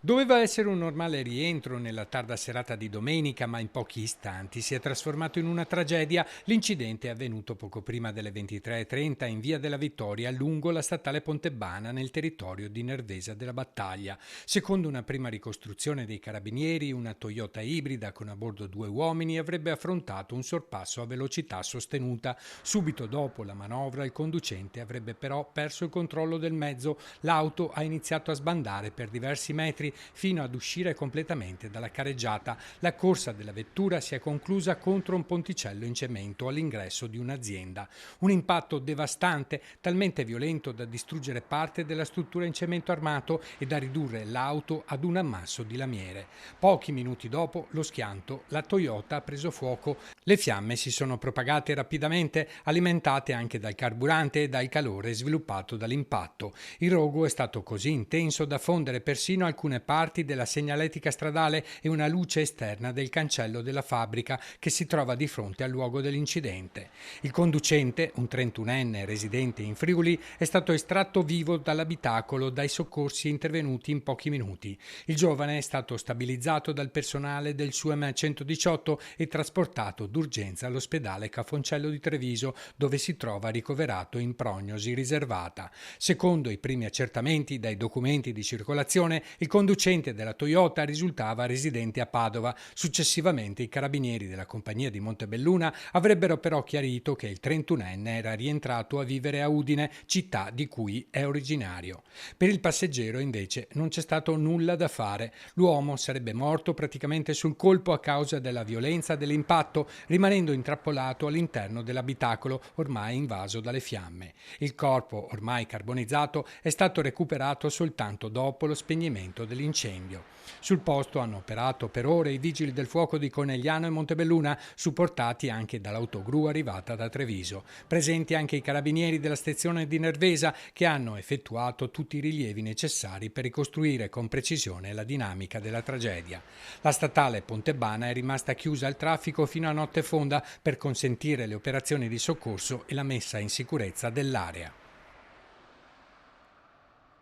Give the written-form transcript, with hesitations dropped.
Doveva essere un normale rientro nella tarda serata di domenica, ma in pochi istanti si è trasformato in una tragedia. L'incidente è avvenuto poco prima delle 23:30 in via della Vittoria, lungo la statale Pontebana, nel territorio di Nervesa della Battaglia. Secondo una prima ricostruzione dei carabinieri, una Toyota ibrida con a bordo due uomini avrebbe affrontato un sorpasso a velocità sostenuta. Subito dopo la manovra, il conducente avrebbe però perso il controllo del mezzo. L'auto ha iniziato a sbandare per diversi metri fino ad uscire completamente dalla careggiata. La corsa della vettura si è conclusa contro un ponticello in cemento all'ingresso di un'azienda. Un impatto devastante, talmente violento da distruggere parte della struttura in cemento armato e da ridurre l'auto ad un ammasso di lamiere. Pochi minuti dopo lo schianto, la Toyota ha preso fuoco. Le fiamme si sono propagate rapidamente, alimentate anche dal carburante e dal calore sviluppato dall'impatto. Il rogo è stato così intenso da fondere persino alcune parti della segnaletica stradale e una luce esterna del cancello della fabbrica che si trova di fronte al luogo dell'incidente. Il conducente, un 31enne residente in Friuli, è stato estratto vivo dall'abitacolo dai soccorsi intervenuti in pochi minuti. Il giovane è stato stabilizzato dal personale del SUEM 118 e trasportato d'urgenza all'ospedale Cafoncello di Treviso, dove si trova ricoverato in prognosi riservata. Secondo i primi accertamenti dai documenti di circolazione, il conducente della Toyota risultava residente a Padova. Successivamente i carabinieri della compagnia di Montebelluna avrebbero però chiarito che il 31enne era rientrato a vivere a Udine, città di cui è originario. Per il passeggero invece non c'è stato nulla da fare. L'uomo sarebbe morto praticamente sul colpo a causa della violenza dell'impatto, rimanendo intrappolato all'interno dell'abitacolo ormai invaso dalle fiamme. Il corpo, ormai carbonizzato, è stato recuperato soltanto dopo lo spegnimento dell'incendio. Sul posto hanno operato per ore i vigili del fuoco di Conegliano e Montebelluna, supportati anche dall'autogru arrivata da Treviso. Presenti anche i carabinieri della stazione di Nervesa, che hanno effettuato tutti i rilievi necessari per ricostruire con precisione la dinamica della tragedia. La statale Pontebana è rimasta chiusa al traffico fino a notte fonda per consentire le operazioni di soccorso e la messa in sicurezza dell'area.